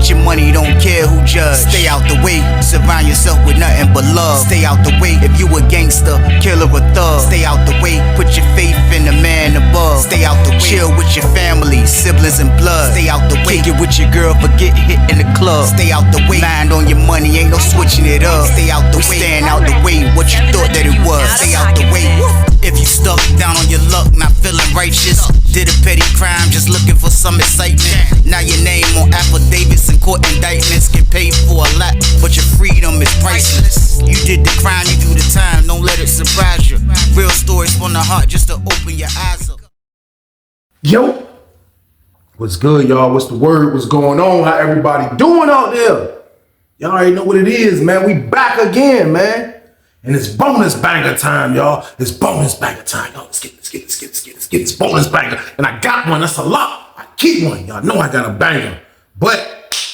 Get your money, don't care who judge. Stay out the way, surround yourself with nothing but love. Stay out the way, if you a gangster, killer or thug. Stay out the way, put your faith in the man above. Stay out the way, chill with your family, siblings and blood. Stay out the way, kick it with your girl, forget hit in the club. Stay out the way, mind on your money, ain't no switching it up. Stay out the way, stand out the way, what you thought that it was. Stay out the way. If you stuck down on your luck, not feeling righteous, did a petty crime, just looking for some excitement. Now your name on affidavits and court indictments, get paid for a lot, but your freedom is priceless. You did the crime, you do the time, don't let it surprise you. Real stories from the heart, just to open your eyes up. Yo, what's good, y'all? What's the word? What's going on? How everybody doing out there? Y'all already know what it is, man. We back again, man. And it's bonus banger time, y'all. It's bonus banger time, y'all. Let's get this bonus banger. And I got one. That's a lot. I keep one. Y'all know I got a banger. But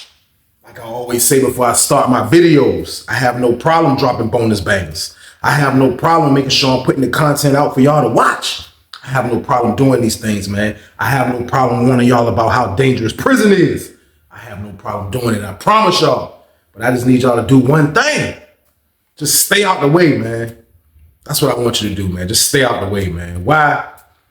like I always say before I start my videos, I have no problem dropping bonus bangers. I have no problem making sure I'm putting the content out for y'all to watch. I have no problem doing these things, man. I have no problem warning y'all about how dangerous prison is. I have no problem doing it. I promise y'all. But I just need y'all to do one thing. Just stay out the way, man. That's what I want you to do, man. Just stay out the way, man. Why?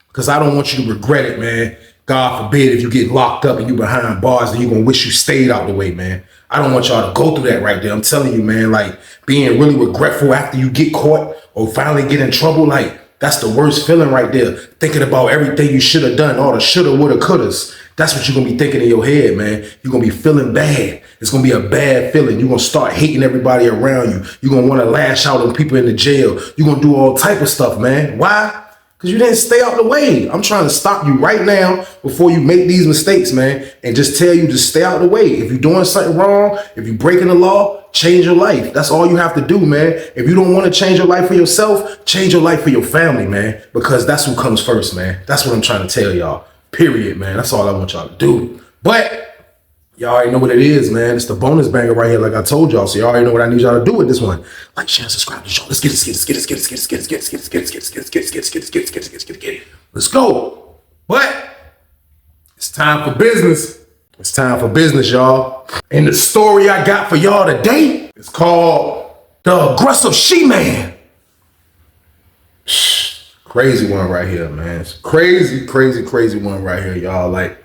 Because I don't want you to regret it, man. God forbid if you get locked up and you behind bars, then you're going to wish you stayed out the way, man. I don't want y'all to go through that right there. I'm telling you, man, like being really regretful after you get caught or finally get in trouble, like that's the worst feeling right there. Thinking about everything you should have done, all the shoulda, woulda, couldas. That's what you're going to be thinking in your head, man. You're going to be feeling bad. It's going to be a bad feeling. You're going to start hating everybody around you. You're going to want to lash out on people in the jail. You're going to do all type of stuff, man. Why? Because you didn't stay out the way. I'm trying to stop you right now before you make these mistakes, man, and just tell you to stay out the way. If you're doing something wrong, if you're breaking the law, change your life. That's all you have to do, man. If you don't want to change your life for yourself, change your life for your family, man, because that's who comes first, man. That's what I'm trying to tell y'all. Period, man. That's all I want y'all to do. But y'all already know what it is, man. It's the bonus banger right here, like I told y'all. So y'all already know what I need y'all to do with this one. Like, share, subscribe to the show. Let's get it. Let's go. But it's time for business. It's time for business, y'all. And the story I got for y'all today is called The Aggressive She-Man. Crazy one right here, man. It's crazy one right here, y'all. Like,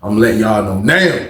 I'm letting y'all know now.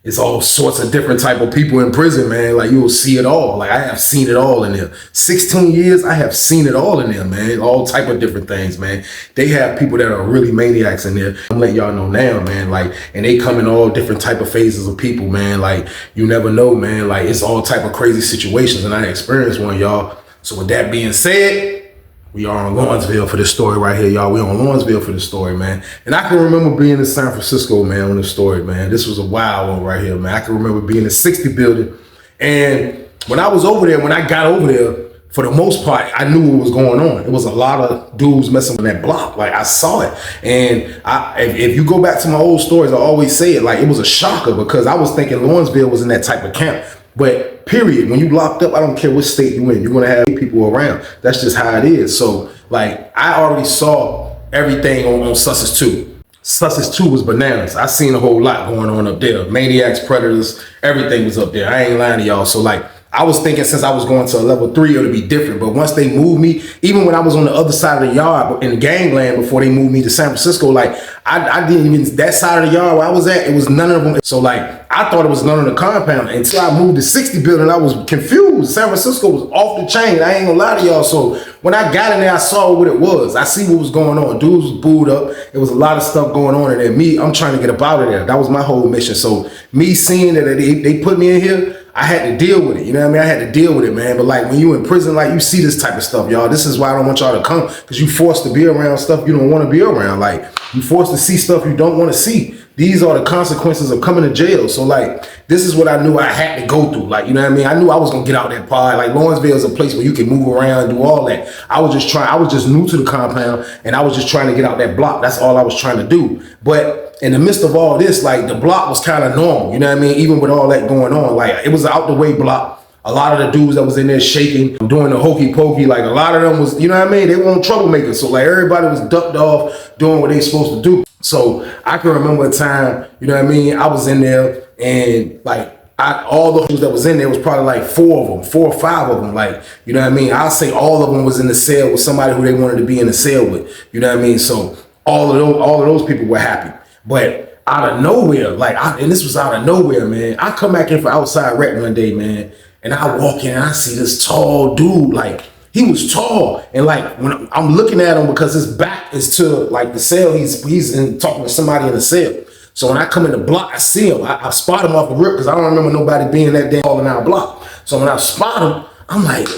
It's all sorts of different type of people in prison, man. Like, you will see it all. Like, I have seen it all in there. 16 years, I have seen it all in there, man. All type of different things, man. They have people that are really maniacs in there. I'm letting y'all know now, man. Like, and they come in all different type of phases of people, man. Like, you never know, man. Like, it's all type of crazy situations, and I experienced one, y'all. So with that being said, we are on Lawrenville for this story right here, y'all. We on Lawrenville for this story, man. And I can remember being in San Francisco, man, on this story, man. This was a wild one right here, man. I can remember being in 60 building. And when I was over there, when I got over there, for the most part, I knew what was going on. It was a lot of dudes messing with that block. Like, I saw it. And if you go back to my old stories, I always say it, like, it was a shocker because I was thinking Lawrenville was in that type of camp. But period, when you locked up, I don't care what state you in, you're gonna have people around. That's just how it is. So like, I already saw everything on Sussex 2. Sussex 2 was bananas. I seen a whole lot going on up there. Maniacs, predators, everything was up there. I ain't lying to y'all. So like, I was thinking since I was going to a level 3, it would be different. But once they moved me, even when I was on the other side of the yard in the gangland before they moved me to San Francisco, like I didn't even, that side of the yard where I was at, it was none of them. So like, I thought it was none of the compound until I moved to 60 building. I was confused. San Francisco was off the chain. I ain't gonna lie to y'all. So when I got in there, I saw what it was. I see what was going on. Dudes was booed up. It was a lot of stuff going on in there. I'm trying to get up out of there. That was my whole mission. So me seeing that they put me in here, I had to deal with it. You know what I mean? I had to deal with it, man. But like, when you in prison, like, you see this type of stuff, y'all. This is why I don't want y'all to come, because you forced to be around stuff you don't want to be around. Like, you forced to see stuff you don't want to see. These are the consequences of coming to jail. So like, this is what I knew I had to go through. Like, you know what I mean? I knew I was gonna get out that pod. Like, Lawrenville is a place where you can move around and do all that. I was just new to the compound, and I was just trying to get out that block. That's all I was trying to do. But in the midst of all this, like, the block was kind of normal. You know what I mean? Even with all that going on, like, it was an out the way block. A lot of the dudes that was in there shaking, doing the hokey pokey, like, a lot of them was, you know what I mean? They weren't troublemakers. So like, everybody was ducked off doing what they supposed to do. So I can remember a time, you know what I mean? I was in there And like all the hoes that was in there was probably like 4 or 5 of them. Like, you know what I mean? I'll say all of them was in the cell with somebody who they wanted to be in the cell with. You know what I mean? So all of those people were happy. But out of nowhere, and this was out of nowhere, man. I come back in for outside rec one day, man, and I walk in and I see this tall dude, like he was tall, and like when I'm looking at him because his back is to like the cell, he's in talking to somebody in the cell. So when I come in the block, I see him. I spot him off the rip because I don't remember nobody being that damn tall in our block. So when I spot him, I'm like,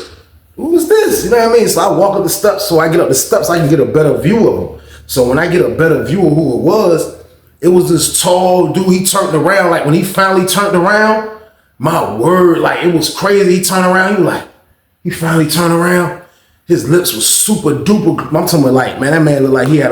who is this? You know what I mean? So I walk up the steps. So I get up the steps, I can get a better view of him. So when I get a better view of who it was this tall dude. He turned around. Like when he finally turned around, my word, like it was crazy. He turned around. He finally turned around. His lips was super duper. I'm talking about like, man, that man looked like he had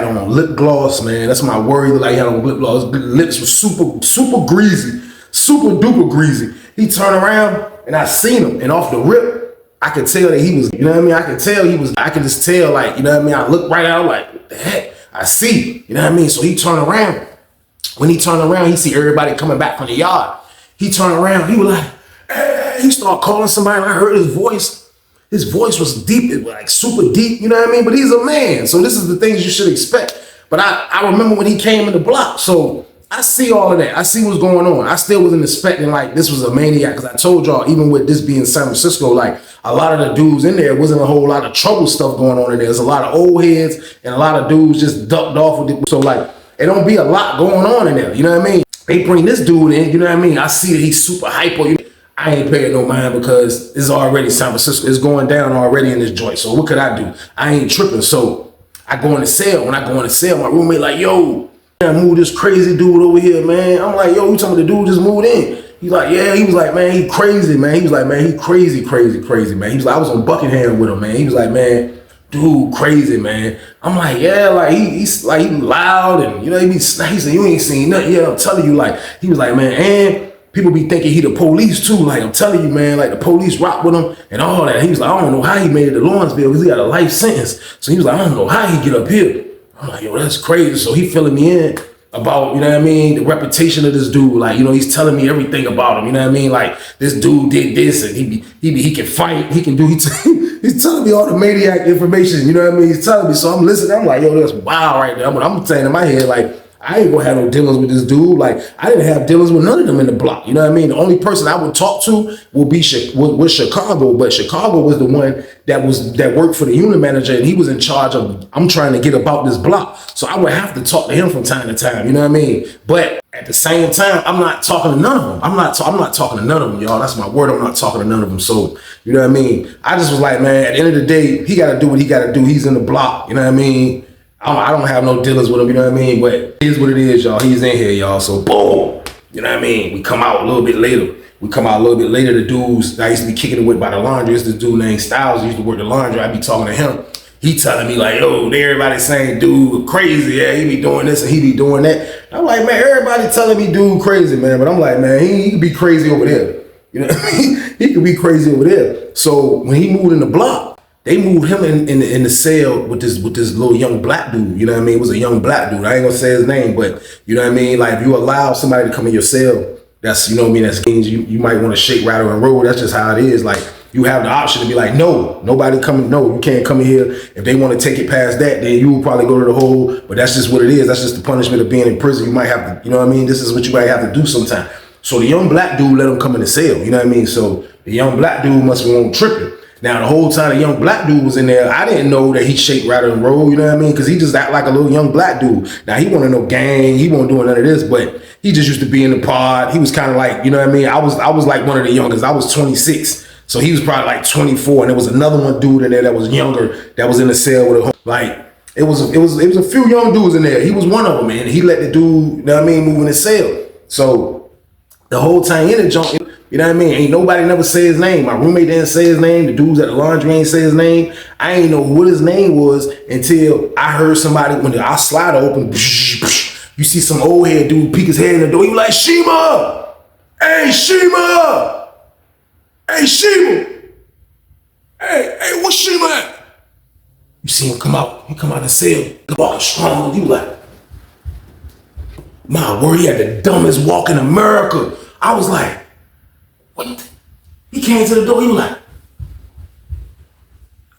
on lip gloss, man. That's my word. He looked like he had on lip gloss. His lips was super greasy, super duper greasy. He turned around and I seen him, and off the rip, I could tell that he was, you know what I mean? I could just tell, like, you know what I mean? I looked right out like, what the heck? I see, you know what I mean? So he turned around. When he turned around, he see everybody coming back from the yard. He turned around, he was like, hey, he started calling somebody, and I heard his voice. His voice was deep, it was like super deep, you know what I mean? But he's a man, so this is the things you should expect. But I remember when he came in the block, so I see all of that. I see what's going on. I still wasn't expecting like this was a maniac, because I told y'all, even with this being San Francisco, like a lot of the dudes in there wasn't a whole lot of trouble stuff going on in there. There's a lot of old heads and a lot of dudes just ducked off with it. So like, it don't be a lot going on in there, you know what I mean? They bring this dude in, you know what I mean? I see that he's super hyper. I ain't paying no mind because it's already San Francisco. It's going down already in this joint. So what could I do? I ain't tripping. So I go in the cell. When I go in the cell, my roommate like, yo, I moved this crazy dude over here, man. I'm like, yo, you talking about the dude just moved in? He's like, yeah. He was like, man, he crazy, man. He was like, man, he crazy, man. He was like, I was on Buckingham with him, man. He was like, man, dude, crazy, man. I'm like, yeah, like he's like, he loud and, you know, he said, you ain't seen nothing yet. I'm telling you, like, he was like, man, and people be thinking he the police too. Like, I'm telling you, man, like the police rock with him and all that. He was like, I don't know how he made it to Lawrenville because he got a life sentence. So he was like, I don't know how he get up here. I'm like, yo, that's crazy. So he filling me in about, you know what I mean, the reputation of this dude. Like, you know, he's telling me everything about him. You know what I mean? Like, this dude did this and he can fight. He can do, he's telling me all the maniac information. You know what I mean? He's telling me. So I'm listening. I'm like, yo, that's wild right there. I'm saying in my head, like, I ain't gonna have no dealings with this dude. Like, I didn't have dealings with none of them in the block. You know what I mean? The only person I would talk to would be was Chicago, but Chicago was the one that worked for the unit manager, and he was in charge of, I'm trying to get about this block. So I would have to talk to him from time to time. You know what I mean? But at the same time, I'm not talking to none of them. I'm not talking to none of them, y'all. That's my word. I'm not talking to none of them. So, you know what I mean? I just was like, man, at the end of the day, he got to do what he got to do. He's in the block. You know what I mean? I don't have no dealings with him, you know what I mean? But it is what it is, y'all. He's in here, y'all. So boom, you know what I mean? We come out a little bit later. The dudes that I used to be kicking it with by the laundry, it's this dude named Styles. He used to work the laundry. I'd be talking to him. He telling me like, yo, everybody saying dude crazy. Yeah, he be doing this and he be doing that. I'm like, man, everybody telling me dude crazy, man. But I'm like, man, he could be crazy over there. You know what I mean? He could be crazy over there. So when he moved in the block, they moved him in the cell with this little young black dude. You know what I mean? It was a young black dude. I ain't gonna say his name, but you know what I mean? Like, if you allow somebody to come in your cell, that's, you know what I mean, that's you might want to shake, rattle, and roll. That's just how it is. Like, you have the option to be like, no, nobody coming, no, you can't come in here. If they want to take it past that, then you will probably go to the hole. But that's just what it is. That's just the punishment of being in prison. You might have to, you know what I mean? This is what you might have to do sometime. So the young black dude let him come in the cell. You know what I mean? So the young black dude must be on tripping. Now, the whole time the young black dude was in there, I didn't know that he shake, rattle, and roll, you know what I mean? Because he just act like a little young black dude. Now, he wasn't no gang, he wasn't doing none of this, but he just used to be in the pod. He was kind of like, you know what I mean? I was like one of the youngest. I was 26, so he was probably like 24, and there was another one dude in there that was younger that was in the cell with a like. It was a few young dudes in there. He was one of them, and he let the dude, you know what I mean, move in his cell. So the whole time in the junk, you know what I mean? Ain't nobody never say his name. My roommate didn't say his name. The dudes at the laundry ain't say his name. I ain't know what his name was until I heard somebody, when our slider opened, you see some old head dude peek his head in the door. He was like, Shima! Hey, Shima! Hey, Shima! Hey, what's Shima at? You see him come out. He come out of the cell. The walking strong. He was like, My word, he had the dumbest walk in America. I was like, what? He came to the door, he was like,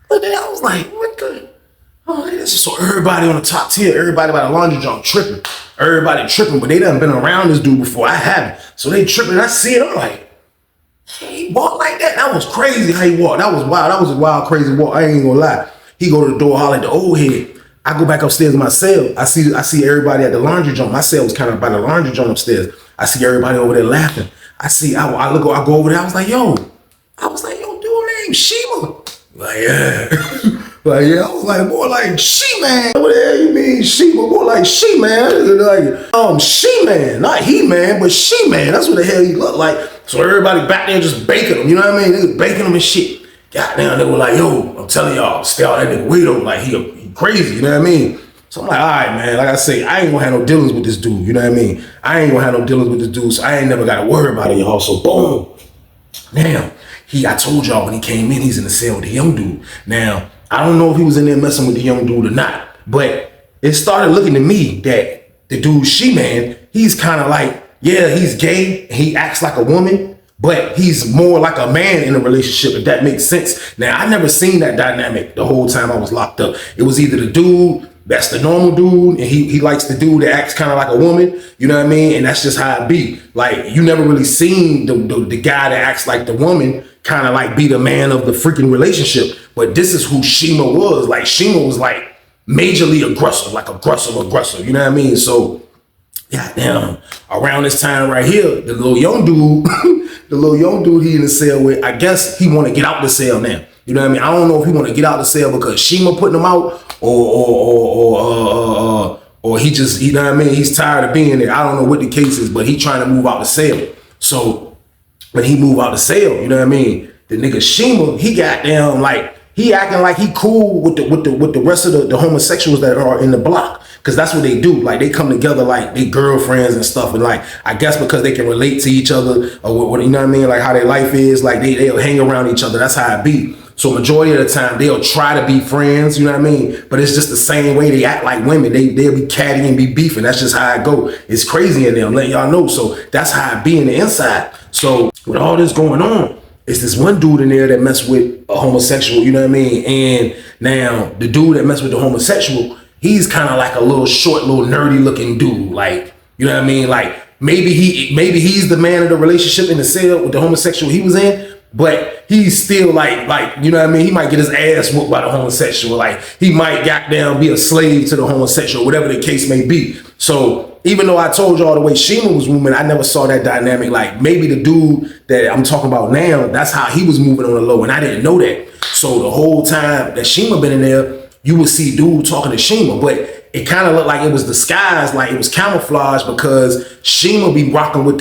what the hell? I was like, what the? Oh, this is so everybody on the top tier, everybody by the laundry jump tripping. Everybody tripping, but they done been around this dude before. I haven't. So they tripping. I see it. I'm like, hey, he walked like that. That was crazy how he walked. That was wild. That was a wild, crazy walk. I ain't gonna lie. He go to the door, holler at the old head. I go back upstairs in my cell. I see everybody at the laundry jump. My cell was kind of by the laundry jump upstairs. I see everybody over there laughing. I go over there. I was like, yo, dude named Shima. Like, yeah. Like, yeah, I was like, boy, like, She-Man. What the hell you mean, Shima? Boy, like, She-Man. Like, She-Man. Not He-Man, but She-Man. That's what the hell he looked like. So everybody back there just baking him, you know what I mean? They was baking him and shit. Goddamn, they were like, yo, I'm telling y'all, stay out that nigga Guido. Like, he crazy, you know what I mean? So I'm like, all right, man. Like I say, I ain't gonna have no dealings with this dude, you know what I mean? I ain't gonna have no dealings with this dude, so I ain't never gotta worry about it, y'all. So boom. Now, I told y'all when he came in, he's in the cell with the young dude. Now, I don't know if he was in there messing with the young dude or not, but it started looking to me that the dude She-Man, he's kind of like, yeah, he's gay, he acts like a woman, but he's more like a man in a relationship, if that makes sense. Now, I never seen that dynamic the whole time I was locked up. It was either the dude that's the normal dude, and he likes the dude that acts kind of like a woman, you know what I mean? And that's just how it be. Like, you never really seen the guy that acts like the woman kind of like be the man of the freaking relationship. But this is who Shima was. Like, Shima was like majorly aggressive, like aggressive, you know what I mean? So, goddamn, around this time right here, the little young dude he in the cell with, I guess he want to get out the cell now. You know what I mean? I don't know if he want to get out the cell because Shima putting him out, or he just, you know what I mean? He's tired of being there. I don't know what the case is, but he trying to move out the cell. So when he move out the cell, you know what I mean? The nigga Shima, he got down like, he acting like he cool with the rest of the homosexuals that are in the block. Cause that's what they do. Like, they come together like they girlfriends and stuff. And like, I guess because they can relate to each other or what, you know what I mean? Like how their life is, like they'll hang around each other. That's how it be. So majority of the time they'll try to be friends, you know what I mean? But it's just the same way they act like women. They'll be catty and be beefing. That's just how it go. It's crazy in there. I'm letting y'all know. So that's how it be in the inside. So with all this going on, it's this one dude in there that messed with a homosexual, you know what I mean? And now the dude that messed with the homosexual, he's kind of like a little short, little nerdy looking dude. Like, you know what I mean? Like maybe he's the man of the relationship in the cell with the homosexual he was in, but he's still like, you know what I mean? He might get his ass whooped by the homosexual. Like he might goddamn be a slave to the homosexual, whatever the case may be. So even though I told y'all the way Shima was moving, I never saw that dynamic. Like maybe the dude that I'm talking about now, that's how he was moving on the low, and I didn't know that. So the whole time that Shima been in there, you would see dude talking to Shima, but it kind of looked like it was disguised, like it was camouflage, because Shima be rocking with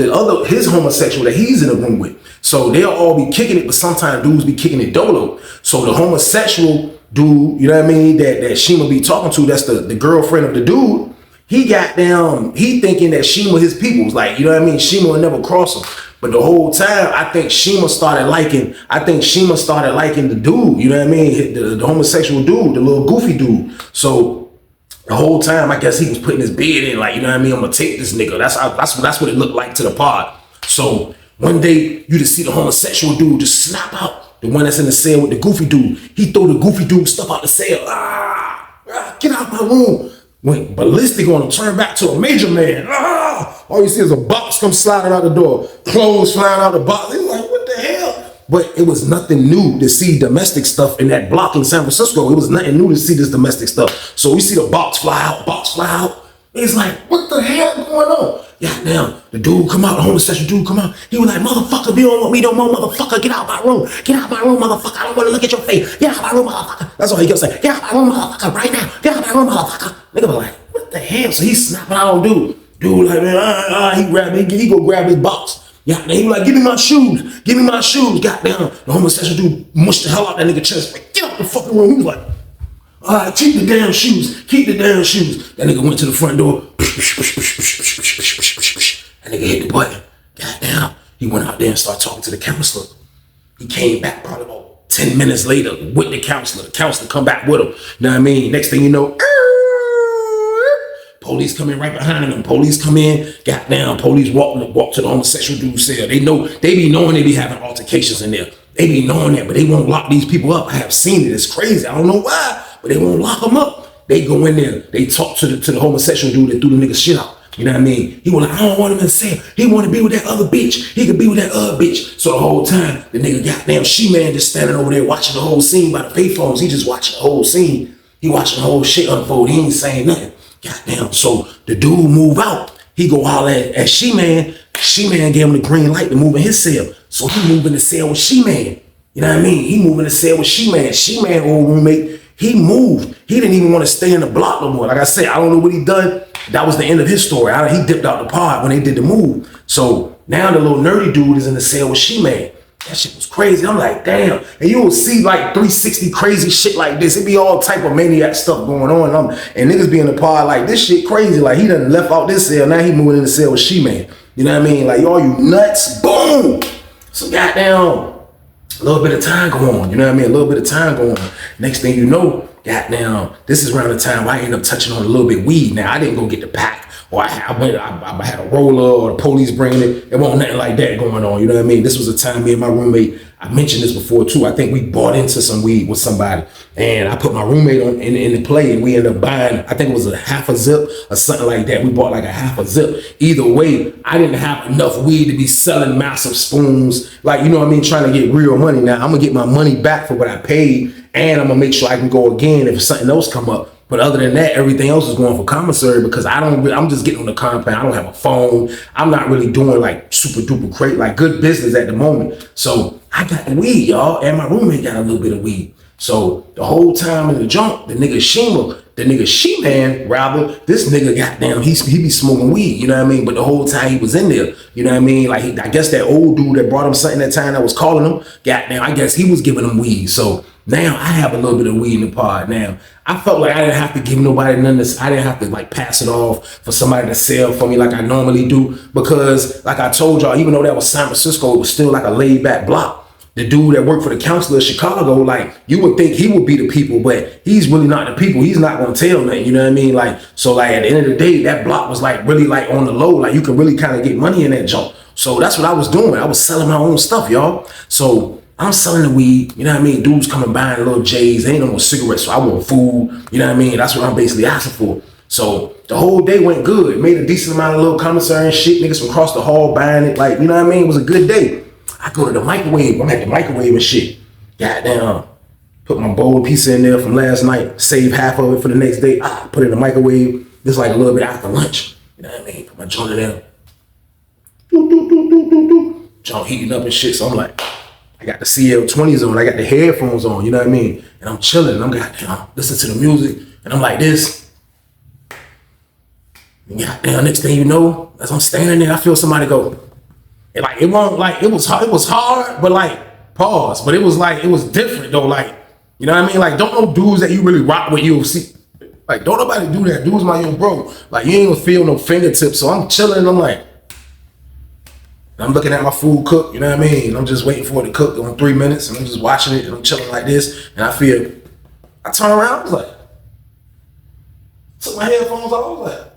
his homosexual that he's in the room with. So they'll all be kicking it, but sometimes dudes be kicking it dolo. So the homosexual dude, you know what I mean, that Shima be talking to, that's the girlfriend of the dude, he thinking that Shima his people's, like, you know what I mean? Shima will never cross him. But the whole time, I think Shima started liking the dude, you know what I mean? The homosexual dude, the little goofy dude. So the whole time, I guess he was putting his bid in, like, you know what I mean? I'm gonna take this nigga. That's what it looked like to the pod. So one day, you just see the homosexual dude just snap out. The one that's in the cell with the goofy dude. He throw the goofy dude stuff out the cell. Get out my room. Went ballistic on him, turned back to a major man. All you see is a box come sliding out the door, clothes flying out the box. He's like, what the hell? But it was nothing new to see domestic stuff in that block in San Francisco. It was nothing new to see this domestic stuff. So we see the box fly out. He's like, what the hell going on? Goddamn, the dude come out, the homosexual dude come out. He was like, motherfucker, you don't want me no more, motherfucker. Get out my room. Get out my room, motherfucker. I don't want to look at your face. Get out my room, motherfucker. That's all he kept saying. Get out my room, motherfucker, right now. Get out my room, motherfucker. Nigga was like, what the hell? So he's snapping out on dude. Dude like, man, he go grab his box. Yeah, he was like, give me my shoes. Give me my shoes. Goddamn. The homosexual dude mushed the hell out that nigga chest. Like, get out the fucking room. He was like, all right, keep the damn shoes. Keep the damn shoes. That nigga went to the front door. That nigga hit the button. Goddamn. He went out there and started talking to the counselor. He came back probably about 10 minutes later with the counselor. The counselor come back with him. You know what I mean? Next thing you know, Police come in right behind them. Police come in, goddamn, police walk to the homosexual dude's cell. They be knowing they be having altercations in there. They be knowing that, but they won't lock these people up. I have seen it. It's crazy. I don't know why, but they won't lock them up. They go in there. They talk to the homosexual dude that threw the nigga shit out. You know what I mean? He was like, I don't want him in the cell. He want to be with that other bitch. He could be with that other bitch. So the whole time, the nigga goddamn she-man just standing over there watching the whole scene by the payphones. He just watching the whole scene. He watching the whole shit unfold. He ain't saying nothing. Goddamn. So the dude move out. He go holler at she-man. She-man gave him the green light to move in his cell. So he moved in the cell with she-man. You know what I mean? He moved in the cell with she-man. She-man, old roommate, he moved. He didn't even want to stay in the block no more. Like I said, I don't know what he done. That was the end of his story. He dipped out the pod when they did the move. So now the little nerdy dude is in the cell with she-man. That shit was crazy. I'm like, damn. And you will see like 360 crazy shit like this. It be all type of maniac stuff going on. And niggas be in the pod like, this shit crazy. Like, he done left out this cell. Now he moving in the cell with she-man. You know what I mean? Like, y'all, you nuts. Boom. So goddamn, a little bit of time go on. You know what I mean? A little bit of time go on. Next thing you know, goddamn, this is around the time where I end up touching on a little bit weed. Now, I didn't go get the pack. Or I had a roller, or the police bringing it. It wasn't nothing like that going on. You know what I mean? This was a time me and my roommate, I mentioned this before too. I think we bought into some weed with somebody. And I put my roommate in the play, and we ended up buying, I think it was a half a zip or something like that. We bought like a half a zip. Either way, I didn't have enough weed to be selling massive spoons. Like, you know what I mean? Trying to get real money. Now, I'm going to get my money back for what I paid. And I'm going to make sure I can go again if something else come up. But other than that, everything else is going for commissary because I'm just getting on the compound. I don't have a phone. I'm not really doing like super duper great, like good business at the moment. So I got the weed, y'all, and my roommate got a little bit of weed. So the whole time in the junk, the nigga she-man, rather, this nigga, goddamn, he be smoking weed, you know what I mean? But the whole time he was in there, you know what I mean? Like, I guess that old dude that brought him something that time that was calling him, goddamn, I guess he was giving him weed. So now I have a little bit of weed in the pod. Now, I felt like I didn't have to give nobody none of this. I didn't have to like pass it off for somebody to sell for me like I normally do. Because like I told y'all, even though that was San Francisco, it was still like a laid back block. The dude that worked for the council of Chicago, like, you would think he would be the people, but he's really not the people. He's not gonna tell nothing, you know what I mean? Like, so like at the end of the day, that block was like really like on the low. Like, you can really kind of get money in that junk. So that's what I was doing. I was selling my own stuff, y'all. So I'm selling the weed, you know what I mean? Dudes coming buying little J's, they ain't no more cigarettes, so I want food, you know what I mean? That's what I'm basically asking for. So the whole day went good. Made a decent amount of little commissary and shit. Niggas from across the hall buying it, like, you know what I mean? It was a good day. I go to the microwave. I'm at the microwave and shit. Goddamn. Put my bowl of pizza in there from last night. Save half of it for the next day. Put it in the microwave. Just like a little bit after lunch. You know what I mean? Put my joint in there. Joint heating up and shit. So I'm like, I got the CL20s on. I got the headphones on. You know what I mean? And I'm chilling. And I'm goddamn listening to the music. And I'm like this. And goddamn, next thing you know, as I'm standing there, I feel somebody go. And like, it won't, like, it was hard, but like, pause. But it was like, it was different though. Like, you know what I mean? Like, don't know dudes that you really rock with UFC. Like, don't nobody do that. Dudes my yo bro. Like, you ain't gonna feel no fingertips. So I'm chilling and I'm like, I'm looking at my food cook, you know what I mean? I'm just waiting for it to cook in 3 minutes and I'm just watching it and I'm chilling like this. And I turn around, I was like, took my headphones off, I was like,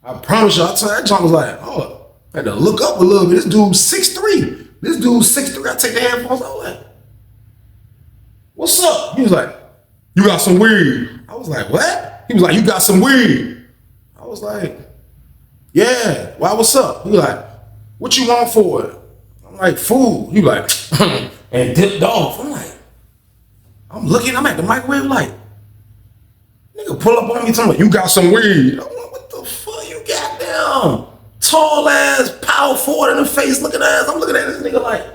I promise you, that junk was like, oh. I had to look up a little bit. This dude's 6'3". I take the headphones. I was like, what's up? He was like, you got some weed. I was like, what? He was like, you got some weed. I was like, yeah. Why, what's up? He was like, what you want for it? I'm like, food. He was like, and dipped off. I'm like, I'm at the microwave like, nigga pull up on me talking about, you got some weed. I'm like, what the fuck you got down? Tall ass, power forward in the face looking ass. I'm looking at this nigga like,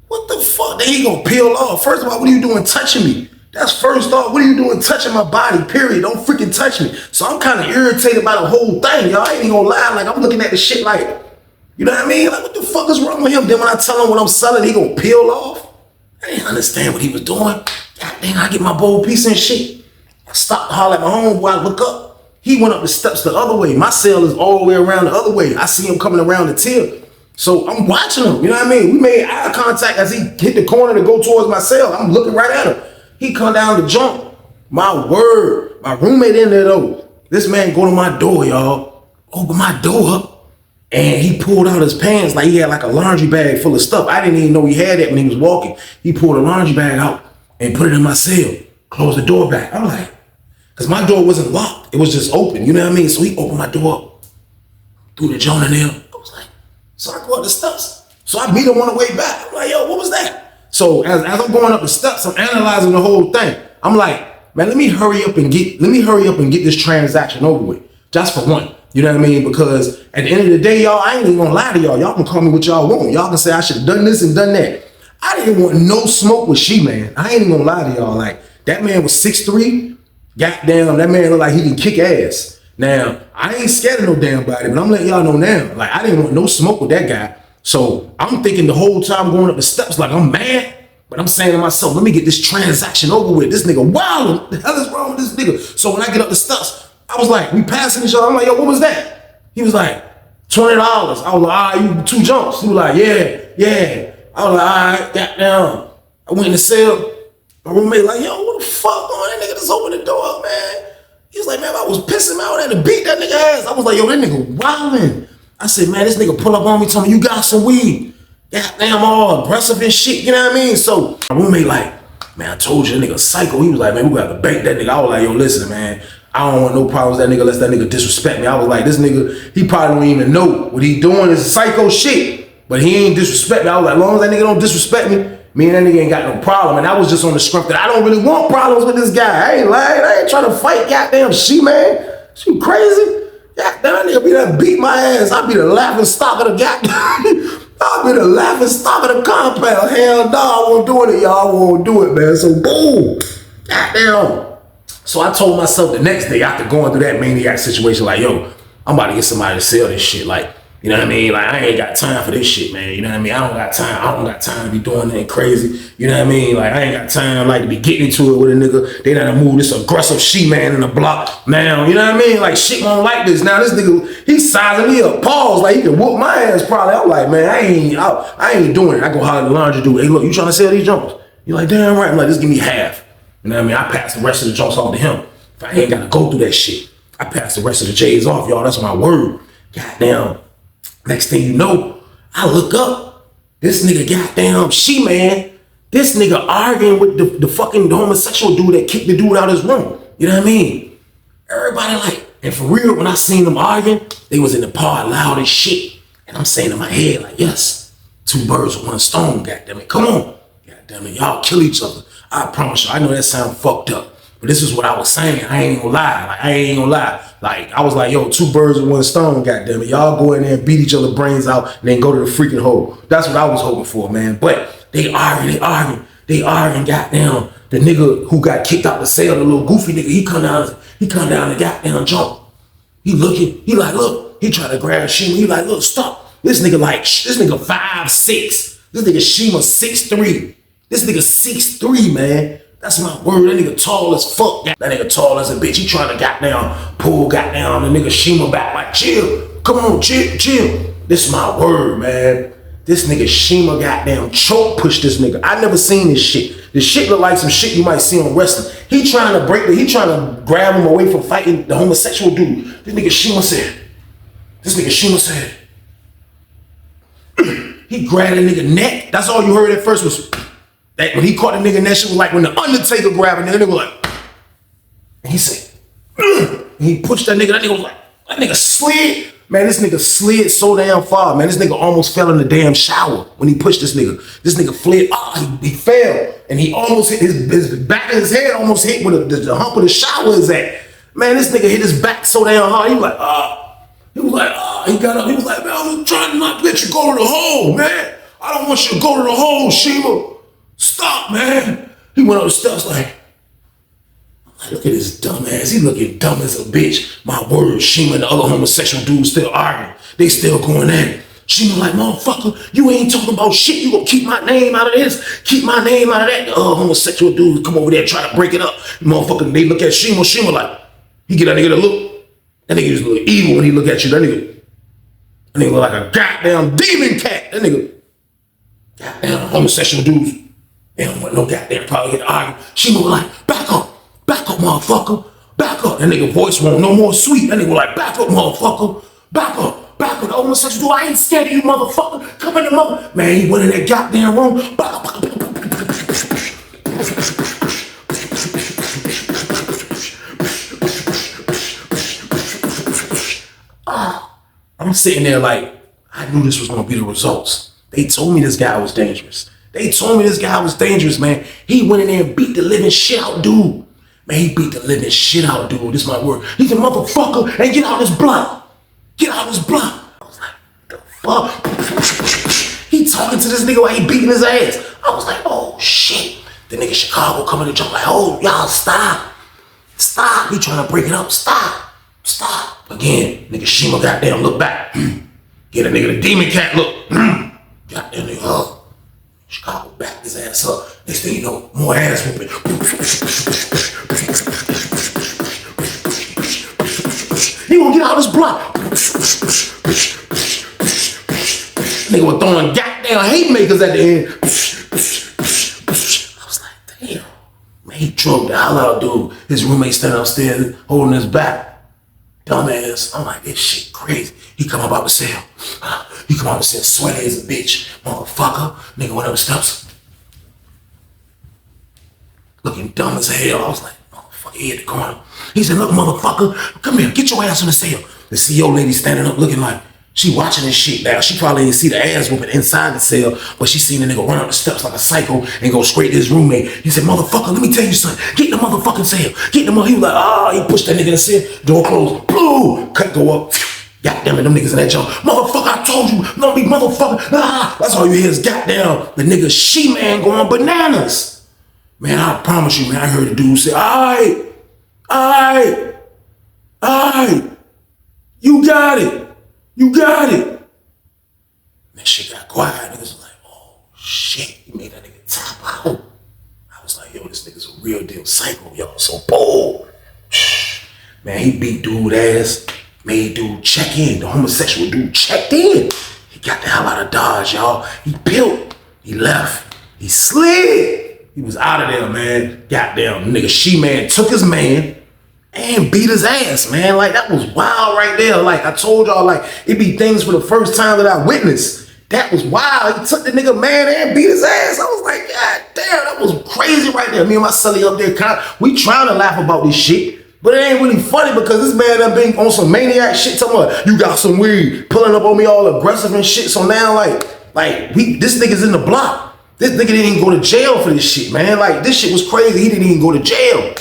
what the fuck? Then he gonna peel off. First of all, what are you doing touching me? That's first off, what are you doing touching my body, period? Don't freaking touch me. So I'm kind of irritated by the whole thing, y'all. I ain't even gonna lie. Like, I'm looking at the shit like, you know what I mean? Like, what the fuck is wrong with him? Then when I tell him what I'm selling, he gonna peel off. I didn't understand what he was doing. God dang, I get my bowl piece and shit. I stopped to holler at my homeboy. I look up. He went up the steps the other way. My cell is all the way around the other way. I see him coming around the tip. So I'm watching him, you know what I mean? We made eye contact as he hit the corner to go towards my cell. I'm looking right at him. He come down to jump. My word, my roommate in there though, This man go to my door, y'all. Open my door up. And he pulled out his pants like he had like a laundry bag full of stuff. I didn't even know he had that when he was walking. He pulled a laundry bag out and put it in my cell. Closed the door back. I'm like, because my door wasn't locked. It was just open. You know what I mean? So he opened my door up. Threw the joint in there. I was like, so I go up the steps. So I meet him on the way back. I'm like, yo, what was that? So as I'm going up the steps, I'm analyzing the whole thing. I'm like, man, let me hurry up and get this transaction over with. Just for one. You know what I mean? Because at the end of the day, y'all, I ain't even gonna lie to y'all. Y'all can call me what y'all want. Y'all can say I should have done this and done that. I didn't want no smoke with man. I ain't even gonna lie to y'all. Like, that man was 6'3". Goddamn, that man looked like he can kick ass. Now, I ain't scared of no damn body, but I'm letting y'all know now. Like, I didn't want no smoke with that guy. So I'm thinking the whole time going up the steps, like, I'm mad. But I'm saying to myself, let me get this transaction over with. This nigga wild. What the hell is wrong with this nigga? So when I get up the steps, I was like, we passing each other. I'm like, yo, what was that? He was like, $20. I was like, you 2 jumps. He was like, yeah. I was like, all right, goddamn. I went in the cell. My roommate like, yo, what the fuck going on? That nigga just opened the door up, man. He was like, man, I was pissing him out. I had to beat that nigga ass. I was like, yo, that nigga wildin'. I said, man, this nigga pull up on me, told me, you got some weed. Goddamn, all aggressive and shit, you know what I mean? So my roommate like, man, I told you that nigga psycho. He was like, man, we gotta bank that nigga. I was like, yo, listen, man. I don't want no problems with that nigga unless that nigga disrespect me. I was like, this nigga, he probably don't even know what he doing is psycho shit, but he ain't disrespect me. I was like, as long as that nigga don't disrespect me and that nigga ain't got no problem. And I was just on the script that I don't really want problems with this guy. I ain't lying. I ain't trying to fight goddamn man. She crazy. Goddamn, that nigga be there beat my ass. I be the laughing stock of the goddamn. I be the laughing stock of the compound. Hell no, I won't do it, y'all. I won't do it, man. So boom. Goddamn. So I told myself the next day after going through that maniac situation, like, yo, I'm about to get somebody to sell this shit. Like, you know what I mean? Like, I ain't got time for this shit, man. You know what I mean? I don't got time to be doing nothing crazy. You know what I mean? Like, I ain't got time, like, to be getting into it with a nigga. They done move this aggressive she-man in the block. Now, you know what I mean? Like, shit won't like this. Now, this nigga, he's sizing me up. Pause. Like, he can whoop my ass probably. I'm like, man, I ain't doing it. I go holler at the laundry dude. Hey, look, you trying to sell these jumpers? You're like, damn right. I'm like, just give me half. You know what I mean? I pass the rest of the jumps off to him. If I ain't got to go through that shit, I pass the rest of the J's off, y'all. That's my word. Goddamn. Next thing you know, I look up. This nigga goddamn she-man. This nigga arguing with the fucking homosexual dude that kicked the dude out of his room. You know what I mean? Everybody like, and for real, when I seen them arguing, they was in the part loud as shit. And I'm saying in my head, like, yes, 2 birds with 1 stone, goddammit. Come on. Goddammit, y'all kill each other. I promise you, I know that sound fucked up. But this is what I was saying. I ain't gonna lie. Like, I was like, yo, 2 birds with 1 stone, goddammit. Y'all go in there and beat each other's brains out and then go to the freaking hole. That's what I was hoping for, man. But they arguing, goddamn. The nigga who got kicked out the cell, the little goofy nigga, he come down the goddamn jump. He looking, he like, look, he try to grab Shima. He like, look, stop. This nigga 5'6". This nigga Shima 6'3". This nigga 6'3", man. That's my word. That nigga tall as fuck. That nigga tall as a bitch. He trying to goddamn pull goddamn the nigga Shima back. Like, chill. Come on, chill. This my word, man. This nigga Shima goddamn choke pushed this nigga. I never seen this shit. This shit look like some shit you might see on wrestling. He trying to grab him away from fighting the homosexual dude. This nigga Shima said, he grabbed a nigga neck. That's all you heard at first was that when he caught the nigga in that shit was like when the Undertaker grabbed a nigga was like, and he said, and he pushed that nigga was like, that nigga slid. Man, this nigga slid so damn far, man. This nigga almost fell in the damn shower when he pushed this nigga. This nigga fled, he fell. And he almost hit his back of his head almost hit where the hump of the shower is at. Man, this nigga hit his back so damn hard. He was like, he got up. He was like, man, I was trying to not let you go to the hole, man. I don't want you to go to the hole, Shima. Stop, man. He went up the steps like, look at this dumb ass. He looking dumb as a bitch. My word, Shima and the other homosexual dudes still arguing. They still going at it. Shima like, motherfucker, you ain't talking about shit. You gonna keep my name out of this. Keep my name out of that. The homosexual dudes come over there and try to break it up. Motherfucker, they look at Shima. Shima like, he get that nigga to look. That nigga just look evil when he look at you. That nigga look like a goddamn demon cat. That nigga, goddamn homosexual dudes. They don't want no goddamn probably get arguing. Shima was like, back up, motherfucker. Back back up. That nigga voice won't no more sweet. That nigga like, back up, motherfucker. Back up. Back up. The homosexual dude, I ain't scared of you, motherfucker. Come in the mother. Man, he went in that goddamn room. I'm sitting there like, I knew this was gonna be the results. They told me this guy was dangerous. They told me this guy was dangerous, man. He went in there and beat the living shit out, dude. Man, he beat the living shit out, dude. This is my word. He said, motherfucker, and get out this block. Get out this block. I was like, the fuck? He talking to this nigga while he beating his ass. I was like, oh shit. The nigga Chicago coming to jump like, oh, y'all stop. Stop. He trying to break it up. Stop. Stop. Again, nigga Shima goddamn look back. Get a nigga the demon cat look. Goddamn nigga, Chicago back his ass up. Next thing you know, more ass whooping. He gonna get out of this block. Nigga was throwing goddamn haymakers at the end. I was like, damn. Man, he drunk the hell out, dude. His roommate standing upstairs holding his back. Dumbass. I'm like, this shit crazy. He come up out the cell. He come out the cell, sweaty as a bitch. Motherfucker. Nigga went up the steps. Looking dumb as hell. I was like, motherfucker, he hit the corner. He said, look, motherfucker, come here, get your ass in the cell. The CEO lady standing up looking like, she watching this shit now. She probably didn't see the ass whooping inside the cell, but she seen the nigga run up the steps like a psycho and go straight to his roommate. He said, motherfucker, let me tell you something. Get in the motherfucking cell. Get in the He was like, he pushed that nigga in the cell. Door closed. Blue. Cut go up. Goddamn it, them niggas in that jump. Motherfucker, I told you. No, be motherfucker. That's all you hear is goddamn the nigga She-Man going bananas. Man, I promise you, man, I heard the dude say, all right, you got it. You got it. That shit got quiet. Niggas was like, oh shit, he made that nigga tap out. I was like, yo, this nigga's a real deal psycho, yo. So bold. Man, he beat dude ass, made dude check in. The homosexual dude checked in. He got the hell out of Dodge, y'all. He built, he left, he slid. He was out of there, man. Goddamn nigga She-Man took his man and beat his ass, man. Like, that was wild right there. Like, I told y'all, like, it be things for the first time that I witnessed. That was wild. He took the nigga man and beat his ass. I was like, God damn, that was crazy right there. Me and my celly up there, we trying to laugh about this shit, but it ain't really funny because this man done been on some maniac shit. Talking about, you got some weed, pulling up on me all aggressive and shit. So now, this nigga's in the block. This nigga didn't even go to jail for this shit, man. Like, this shit was crazy. He didn't even go to jail.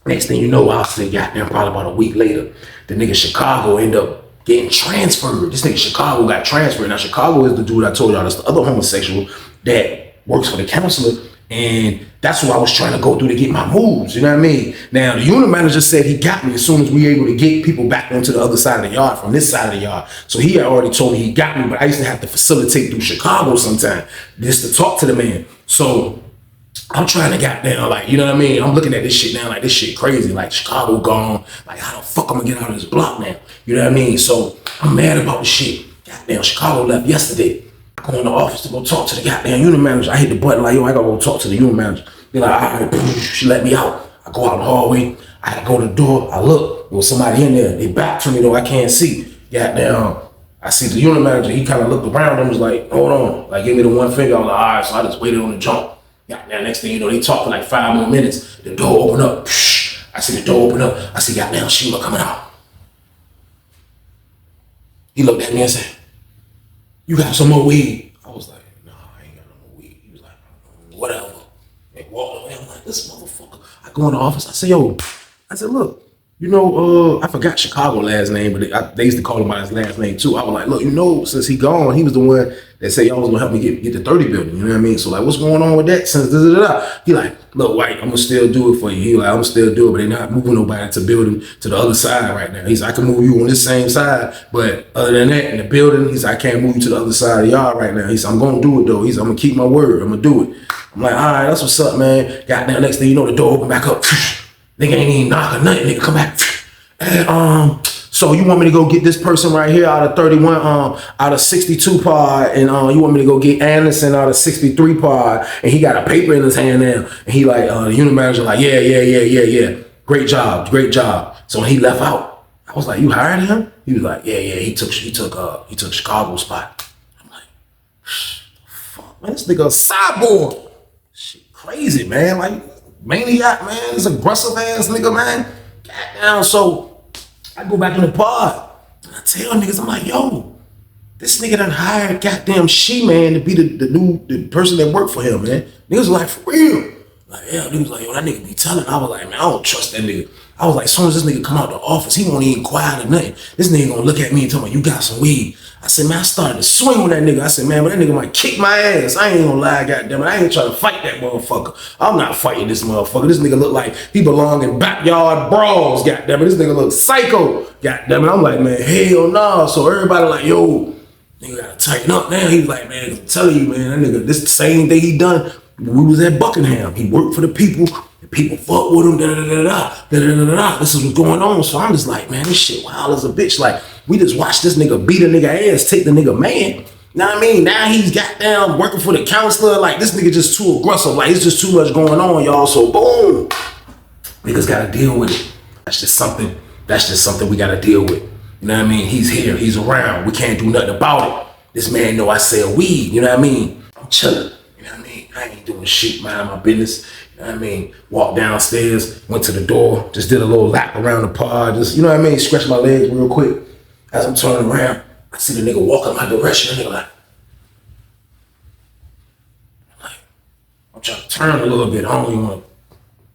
Next thing you know, I'll say, goddamn, probably about a week later, the nigga Chicago end up getting transferred. This nigga Chicago got transferred. Now, Chicago is the dude I told y'all, that's the other homosexual that works for the counselor. And that's who I was trying to go through to get my moves, you know what I mean? Now, the unit manager said he got me as soon as we were able to get people back onto the other side of the yard, from this side of the yard. So he had already told me he got me, but I used to have to facilitate through Chicago sometime just to talk to the man. So I'm trying to goddamn, like, you know what I mean? I'm looking at this shit now, like, this shit crazy. Like, Chicago gone. Like, how the fuck I'm gonna get out of this block now? You know what I mean? So I'm mad about the shit. Goddamn, Chicago left yesterday. I go in the office to go talk to the goddamn unit manager. I hit the button like, yo, I gotta go talk to the unit manager. Be like, all right, she let me out. I go out the hallway. I had to go to the door. I look, there was somebody in there. They back to me though, I can't see. Goddamn, I see the unit manager. He kind of looked around and was like, hold on. Like, give me the one finger. I was like, all right, so I just waited on the jump. Goddamn, next thing you know, they talk for like 5 more minutes. The door open up. I see the door open up. I see goddamn Sheila coming out. He looked at me and said, you got some more weed? I was like, nah, I ain't got no more weed. He was like, whatever. And walked away. I'm like, this motherfucker. I go in the office. I say, yo, I said, look, you know, I forgot Chicago last name, but they used to call him by his last name too. I was like, look, you know, since he gone, he was the one that said y'all was gonna help me get the 30 building. You know what I mean? So like, what's going on with that? Since He like, look, White, I'm gonna still do it for you. He like, I'm gonna still do it, but they're not moving nobody to building to the other side right now. He's like, I can move you on this same side, but other than that, in the building, he's like, I can't move you to the other side of y'all right now. He's like, I'm gonna do it though. He's like, I'm gonna keep my word. I'm gonna do it. I'm like, all right, that's what's up, man. Goddamn, next thing you know, the door open back up. Nigga ain't even knock or nothing. Nigga come back. And, so you want me to go get this person right here out of 31, out of 62 pod, and you want me to go get Anderson out of 63 pod, and he got a paper in his hand now, and he like, the unit manager like, yeah. great job, great job. So when he left out, I was like, you hired him? He was like, yeah, he took Chicago's spot. I'm like, fuck, man, this nigga a cyborg. Shit crazy, man. Like, maniac, man. This aggressive ass nigga, man. Goddamn. So I go back in the pod and I tell niggas, I'm like, yo, this nigga done hired goddamn She-Man to be the person that worked for him, man. Niggas was like, for real. Like, yeah, niggas was like, yo, that nigga be telling. I was like, man, I don't trust that nigga. I was like, as soon as this nigga come out the office, he won't even quiet or nothing. This nigga gonna look at me and tell me, you got some weed. I said, man, I started to swing with that nigga. I said, man, but that nigga might kick my ass. I ain't gonna lie, goddamn it. I ain't trying to fight that motherfucker. I'm not fighting this motherfucker. This nigga look like he belong in backyard brawls, goddamn it. This nigga look psycho, goddamn it. I'm like, man, hell no. So everybody like, yo, nigga gotta tighten up now. He was like, man, I'm telling you, man, that nigga, this the same thing he done. We was at Buckingham. He worked for the people. The people fuck with him. This is what's going on. So I'm just like, man, this shit wild as a bitch. Like, we just watched this nigga beat a nigga ass, take the nigga man. You know what I mean? Now he's goddamn working for the counselor. Like, this nigga just too aggressive. Like, it's just too much going on, y'all. So boom, niggas gotta deal with it. That's just something we gotta deal with. You know what I mean? He's here, he's around. We can't do nothing about it. This man know I sell weed. You know what I mean? I'm chilling. You know what I mean? I ain't doing shit, mind my business. You know what I mean? Walked downstairs, went to the door, just did a little lap around the pod, just, you know what I mean? Stretched my legs real quick. As I'm turning around, I see the nigga walking my direction. The nigga like, I'm trying to turn a little bit. I don't even want to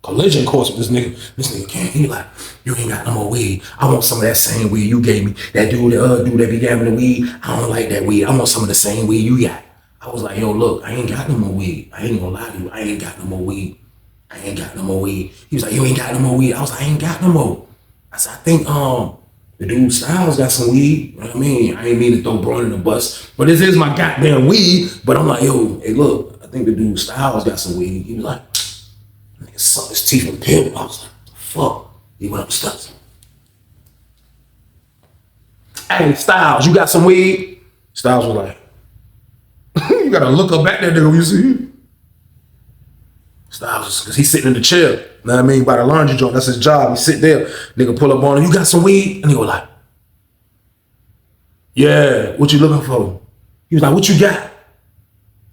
collision course with this nigga. This nigga can't. He like, you ain't got no more weed. I want some of that same weed you gave me. That dude that be giving the weed, I don't like that weed. I want some of the same weed you got. I was like, yo, look, I ain't got no more weed. I ain't gonna lie to you. I ain't got no more weed. I ain't got no more weed. He was like, you ain't got no more weed. I was like, I ain't got no more. I said, I think the dude Styles got some weed. You know what I mean? I ain't mean to throw Braun in the bus, but this is my goddamn weed. But I'm like, yo, hey, look, I think the dude Styles got some weed. He was like, nigga sucked his teeth and peeled. I was like, fuck. He went up the steps. Hey, Styles, you got some weed? Styles was like, you gotta look up at that nigga when you see him. Styles, because he's sitting in the chair. You know what I mean? By the laundry joint. That's his job. He sit there. Nigga pull up on him. You got some weed? And he go like, yeah, what you looking for? He was like, what you got?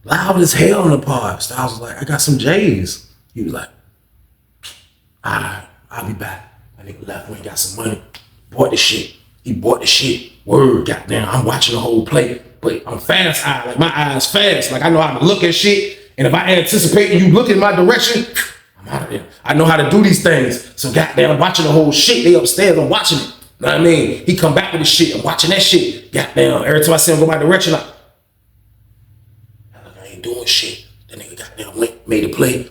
Loud as hell in the pod. Styles was like, I got some J's. He was like, all right, I'll be back. That nigga left when he got some money. Bought the shit. He bought the shit. Word, goddamn. I'm watching the whole play. But I'm fast eye. Like, my eyes fast. Like, I know how to look at shit. And if I anticipate you look in my direction, I'm out of there. I know how to do these things. So goddamn, I'm watching the whole shit. They upstairs, I'm watching it. Know what I mean? He come back with the shit. I'm watching that shit. Goddamn, every time I see him go my direction, I ain't doing shit. That nigga goddamn went, made a play.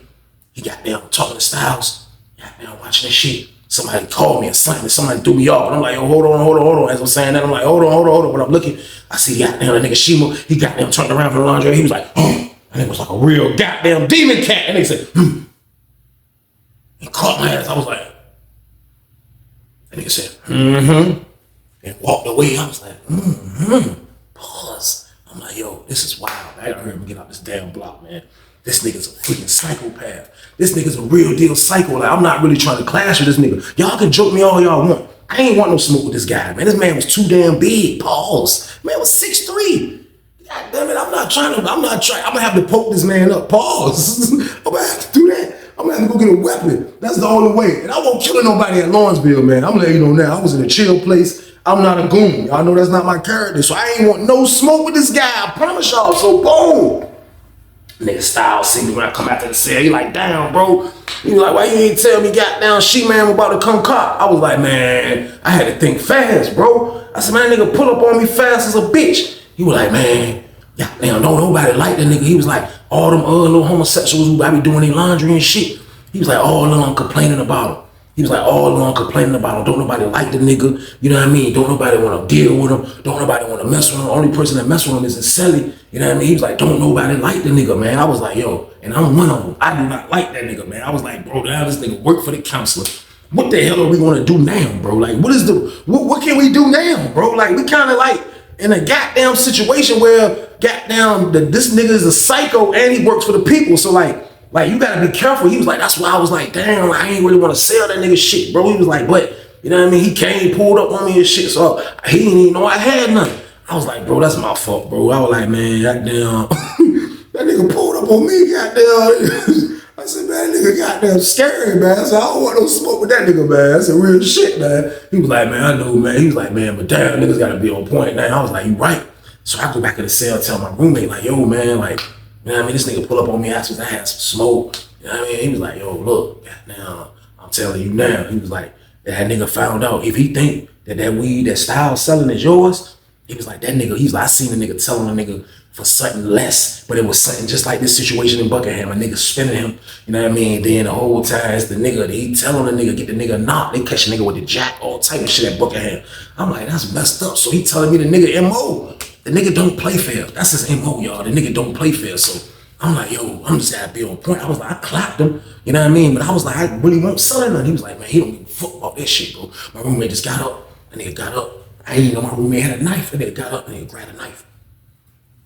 He goddamn talking to Styles. Goddamn watching that shit. Somebody called me or something. Somebody threw me off. And I'm like, oh, hold on. As I'm saying that, I'm like, hold on. When I'm looking, I see goddamn that nigga Shima. He goddamn turned around from the laundry. He was like, oh. And it was like a real goddamn demon cat. And they said, He caught my ass. I was like, and nigga said, and walked away. I was like, Pause. I'm like, yo, this is wild. I gotta hear him get out this damn block, man. This nigga's a freaking psychopath. This nigga's a real deal psycho. Like, I'm not really trying to clash with this nigga. Y'all can joke me all y'all want. I ain't want no smoke with this guy, man. This man was too damn big. Pause. Man was 6'3". God damn it, I'm gonna have to poke this man up. Pause. I'm gonna have to do that. I'm gonna have to go get a weapon. That's the only way. And I won't kill nobody at Lawrenville, man. I'm letting you know now. I was in a chill place. I'm not a goon. Y'all know that's not my character. So I ain't want no smoke with this guy. I promise y'all. So boom. Nigga Styles see me when I come out to the cell. He like, damn, bro. He was like, why you ain't tell me goddamn She-Man about to come cop? I was like, man, I had to think fast, bro. I said, man, that nigga pull up on me fast as a bitch. He was like, man, goddamn, don't nobody like that nigga. He was like, all them little homosexuals who I be doing their laundry and shit. He was like, all of them complaining about him. He was like, all of them complaining about him. Don't nobody like the nigga. You know what I mean? Don't nobody want to deal with him. Don't nobody want to mess with him. The only person that mess with him is Sally. You know what I mean? He was like, don't nobody like the nigga, man. I was like, yo, and I'm one of them. I do not like that nigga, man. I was like, bro, now this nigga work for the counselor. What the hell are we going to do now, bro? Like, what can we do now, bro? Like, we kind of like in a goddamn situation where goddamn this nigga is a psycho and he works for the people. So like, Like, you gotta be careful. He was like, that's why I was like, damn, I ain't really want to sell that nigga shit, bro. He was like, but, you know what I mean? He came, pulled up on me and shit, so he didn't even know I had nothing. I was like, bro, that's my fault, bro. I was like, man, goddamn, that nigga pulled up on me, goddamn. I said, man, that nigga goddamn scary, man. I said, I don't want no smoke with that nigga, man. I said, real shit, man. He was like, man, I know, man. He was like, man, but damn, niggas gotta be on point now. I was like, you right. So I go back in the cell, tell my roommate, like, yo, man, like, you know what I mean? This nigga pull up on me, asked me if I had some smoke. You know what I mean? He was like, yo, look, goddamn, I'm telling you now. He was like, that nigga found out if he think that weed that Style selling is yours, he was like, that nigga, he's like, I seen a nigga telling a nigga for something less, but it was something just like this situation in Buckingham. A nigga spinning him, you know what I mean? Then the whole time it's the nigga, he telling the nigga, get the nigga knocked. They catch a nigga with the jack, all type of shit at Buckingham. I'm like, that's messed up. So he telling me the nigga MO. The nigga don't play fair. That's his MO, y'all. The nigga don't play fair. So I'm like, yo, I'm just gotta be on point. I was like, I clapped him, you know what I mean? But I was like, I really won't sell it. He was like, man, he don't give a fuck about that shit, bro. My roommate just got up. The nigga got up. I didn't even know my roommate had a knife. The nigga got up and he grabbed a knife.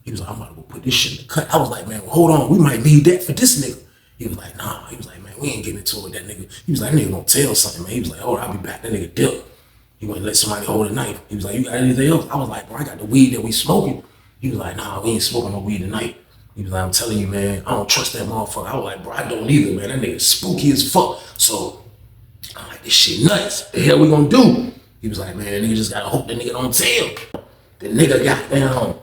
He was like, I'm about to go put this shit in the cut. I was like, man, well, hold on. We might need that for this nigga. He was like, nah. He was like, man, we ain't getting into it with that nigga. He was like, that nigga gonna tell something, man. He was like, oh, I'll be back. That nigga dipped. He wouldn't let somebody hold a knife. He was like, you got anything else? I was like, bro, I got the weed that we smoking. He was like, nah, we ain't smoking no weed tonight. He was like, I'm telling you, man, I don't trust that motherfucker. I was like, bro, I don't either, man. That nigga spooky as fuck. So I'm like, this shit nuts. The hell we gonna do? He was like, man, that nigga just gotta hope that nigga don't tell. The nigga got down.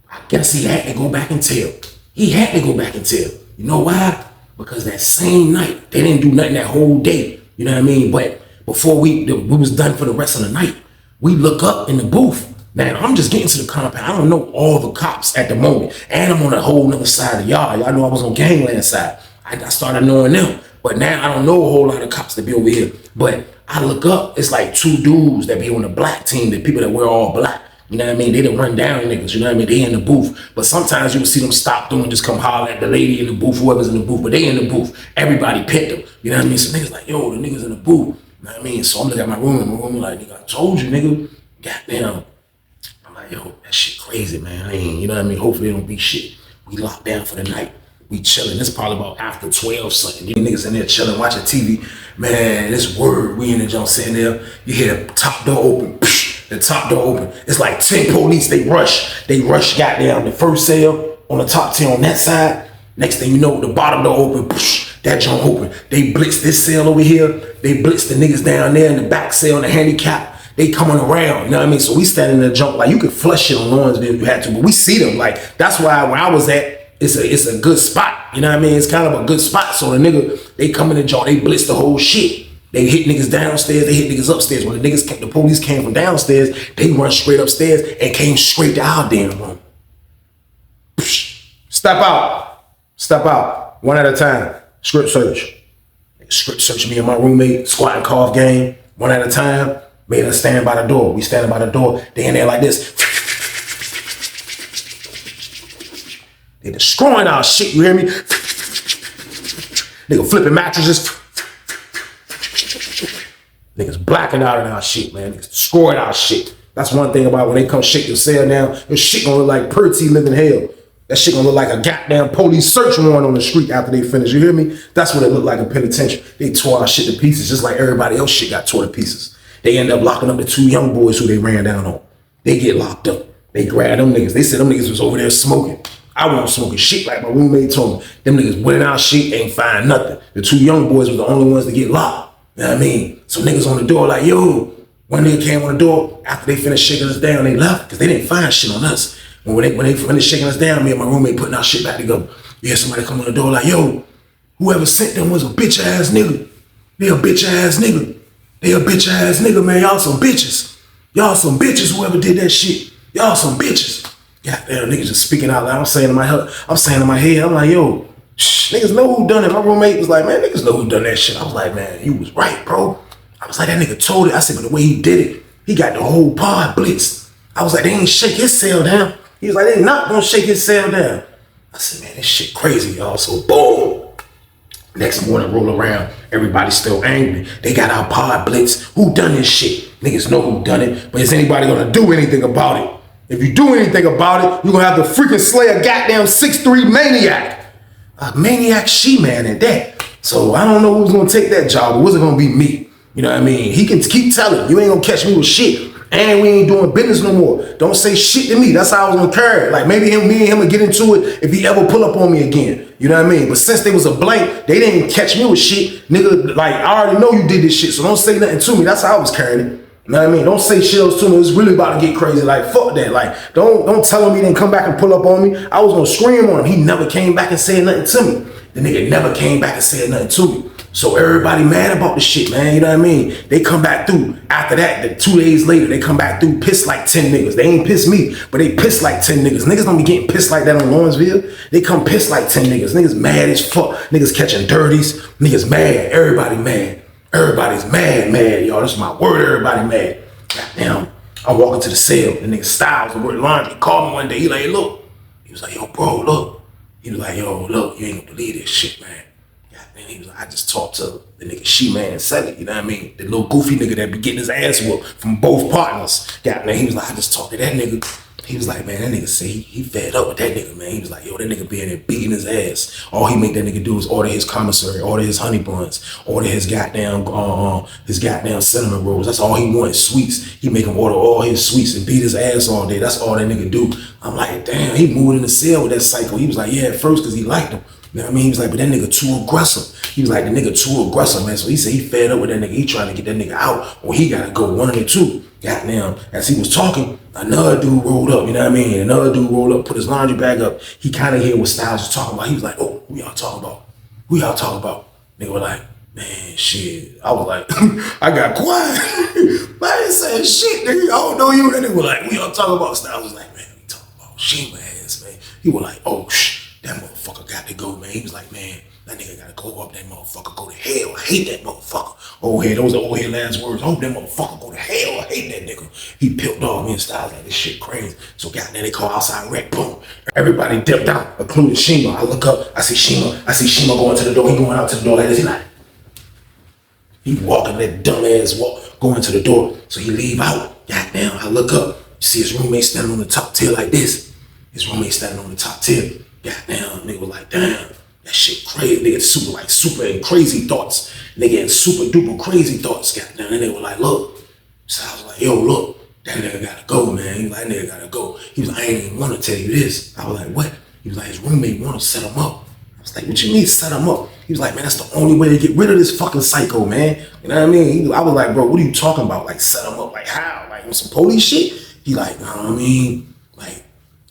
I guess he had to go back and tell. He had to go back and tell. You know why? Because that same night, they didn't do nothing that whole day. You know what I mean? But before we was done for the rest of the night, we look up in the booth. Now, I'm just getting to the compound. I don't know all the cops at the moment. And I'm on a whole nother side of the yard. Y'all know I was on gangland side. I started knowing them. But now I don't know a whole lot of cops that be over here. But I look up, it's like two dudes that be on the black team, the people that wear all black. You know what I mean? They didn't run down niggas, you know what I mean? They in the booth. But sometimes you will see them stop through and just come holler at the lady in the booth, whoever's in the booth, but they in the booth. Everybody picked them. You know what I mean? So niggas like, yo, the niggas in the booth. You know what I mean? So I'm looking at my room like, nigga, I told you, nigga. Goddamn. I'm like, yo, that shit crazy, man. I ain't, you know what I mean? Hopefully it don't be shit. We locked down for the night. We chilling. It's probably about after 12 something. You niggas in there chilling, watching TV. Man, this word, we in the joint sitting there. You hear the top door open. The top door open. It's like 10 police. They rush. Goddamn the first cell on the top 10 on that side. Next thing you know, the bottom door open. That joint open. They blitz this cell over here. They blitz the niggas down there in the back cell, the handicap. They coming around, you know what I mean? So we standing in the jump, like you could flush it on Lawrenville if you had to, but we see them. Like that's why where I was at, it's a good spot. You know what I mean? It's kind of a good spot. So the nigga, they come in the jump, they blitz the whole shit. They hit niggas downstairs, they hit niggas upstairs. When the police came from downstairs, they run straight upstairs and came straight to our damn room. Step out, one at a time. Script search. Script search me and my roommate, squat and cough game, one at a time. Made us stand by the door. We standing by the door. They in there like this. They destroying our shit, you hear me? Nigga flipping mattresses. Niggas blacking out in our shit, man. Niggas destroying our shit. That's one thing about when they come shake your cell down, your shit gonna look like Purty living hell. That shit gonna look like a goddamn police search warrant on the street after they finish, you hear me? That's what it looked like in penitentiary. They tore our shit to pieces just like everybody else shit got tore to pieces. They end up locking up the two young boys who they ran down on. They get locked up. They grab them niggas. They said them niggas was over there smoking. I wasn't smoking shit like my roommate told me. Them niggas went in our shit, ain't find nothing. The two young boys were the only ones to get locked. You know what I mean? So niggas on the door like, yo, one nigga came on the door. After they finished shaking us down, they left because they didn't find shit on us. When they finished shaking us down, me and my roommate putting our shit back together. You hear somebody come on the door like, yo, whoever sent them was a bitch ass nigga. They a bitch ass nigga. They a bitch ass nigga, man. Y'all some bitches. Y'all some bitches, whoever did that shit. Y'all some bitches. Goddamn, niggas just speaking out loud. I'm saying in my head, I'm like, yo, niggas know who done it. My roommate was like, man, niggas know who done that shit. I was like, man, you was right, bro. I was like, that nigga told it. I said, but the way he did it, he got the whole pod blitzed. I was like, they ain't shake his cell down. He was like, they not gonna shake his cell down. I said, man, this shit crazy, y'all. So boom. Next morning, roll around, everybody's still angry. They got our pod blitz. Who done this shit? Niggas know who done it, but is anybody gonna do anything about it? If you do anything about it, you're gonna have to freaking slay a goddamn 6'3" maniac. A maniac she-man at that. So I don't know who's gonna take that job, but was it gonna be me? You know what I mean? He can keep telling you ain't gonna catch me with shit. And we ain't doing business no more. Don't say shit to me. That's how I was gonna carry it. Like maybe me and him would get into it if he ever pull up on me again. You know what I mean? But since they was a blank, they didn't catch me with shit. Nigga, like I already know you did this shit, so don't say nothing to me. That's how I was carrying it. You know what I mean? Don't say shit else to me. It's really about to get crazy. Like, fuck that. Like, don't tell him he didn't come back and pull up on me. I was gonna scream on him. He never came back and said nothing to me. The nigga never came back and said nothing to me. So everybody mad about the shit, man. You know what I mean? They come back through. After that, 2 days later, they come back through pissed like 10 niggas. They ain't pissed me, but they pissed like 10 niggas. Niggas don't be getting pissed like that on Lawrenville. They come pissed like 10 niggas. Niggas mad as fuck. Niggas catching dirties. Niggas mad. Everybody mad. Everybody's mad, y'all. That's my word. Everybody mad. Goddamn. I walk into the cell. The nigga Styles, the word laundry, called me one day. He like, hey, look. He was like, yo, bro, look. He was like, yo, look, you ain't gonna believe this shit, man. And he was like, I just talked to the nigga she-man and said it, you know what I mean? The little goofy nigga that be getting his ass whooped from both partners. He was like, I just talked to that nigga. He was like, man, that nigga say he fed up with that nigga, man. He was like, yo, that nigga be in there beating his ass. All he make that nigga do is order his commissary, order his honey buns, order his goddamn cinnamon rolls. That's all he wants, sweets. He make him order all his sweets and beat his ass all day. That's all that nigga do. I'm like, damn, he moved in the cell with that psycho. He was like, yeah, at first, because he liked him. You know what I mean? He was like, but that nigga too aggressive. He was like, the nigga too aggressive, man. So he said he fed up with that nigga. He trying to get that nigga out, or he gotta go, one of the two. Goddamn, as he was talking, another dude rolled up, you know what I mean? Another dude rolled up, put his laundry bag up. He kind of heard what Styles was talking about. He was like, oh, who y'all talking about? Who y'all talking about? Nigga was like, man, shit. I was like, I got quiet. I ain't saying shit, nigga. I don't know you. That nigga was like, who y'all talking about? Styles was like, man, we talking about Shima ass, man. He was like, oh, that motherfucker got to go, man. He was like, man, that nigga gotta go up, that motherfucker go to hell. I hate that motherfucker. Old head, those are old head last words. I hope that motherfucker go to hell. I hate that nigga. He peeled off me and Styles like, this shit crazy. So goddamn, they call outside wreck, boom. Everybody dipped out, including Shima. I look up, I see Shima going to the door. He going out to the door like this. He walking that dumb ass walk, going to the door. So he leave out. Goddamn, I look up, you see his roommate standing on the top tier like this. His roommate standing on the top tier. Goddamn, nigga was like, damn. That shit crazy. Nigga super and crazy thoughts. Nigga had super duper crazy thoughts. Goddamn. And they were like, look. So I was like, yo, look. That nigga gotta go, man. He was like, that nigga gotta go. He was like, I ain't even wanna tell you this. I was like, what? He was like, his roommate wanna set him up. I was like, what you mean set him up? He was like, man, that's the only way to get rid of this fucking psycho, man. You know what I mean? I was like, bro, what are you talking about? Like, set him up? Like, how? Like, with some police shit? He like, you know what I mean? Like,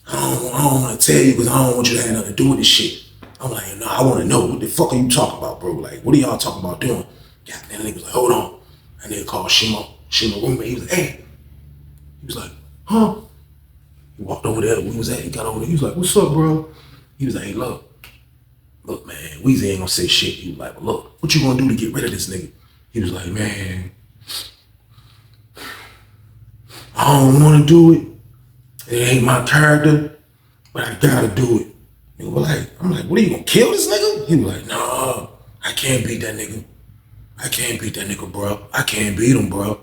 I don't wanna tell you because I don't want you to have nothing to do with this shit. I'm like, no, I want to know what the fuck are you talking about, bro? Like, what are y'all talking about doing? Yeah, and the nigga was like, hold on. And then called Shima roommate. He was like, hey. He was like, huh? He walked over there. Where he was at? He got over there. He was like, what's up, bro? He was like, hey, look, man, Weezy ain't gonna say shit. He was like, well, look, what you gonna do to get rid of this nigga? He was like, man, I don't want to do it. It ain't my character, but I gotta do it. I'm like, what are you gonna kill this nigga? He was like, nah, I can't beat that nigga. I can't beat that nigga, bro. I can't beat him, bro.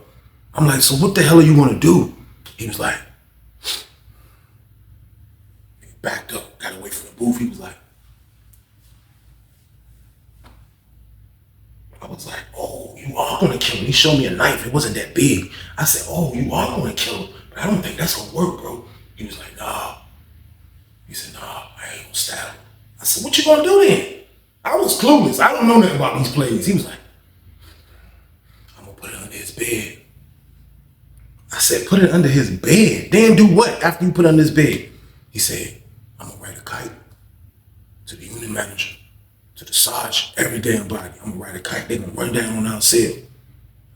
I'm like, so what the hell are you gonna do? He was like, he backed up, got away from the booth. He was like, I was like, oh, you are gonna kill him. He showed me a knife. It wasn't that big. I said, oh, you are gonna kill him, but I don't think that's gonna work, bro. He was like, nah. He said, nah, I ain't gonna stab him. I said, what you gonna do then? I was clueless. I don't know nothing about these plays. He was like, I'm gonna put it under his bed. I said, put it under his bed? Then do what after you put it under his bed? He said, I'm gonna write a kite to the unit manager, to the sergeant, every damn body. I'm gonna write a kite. They gonna run down on our cell.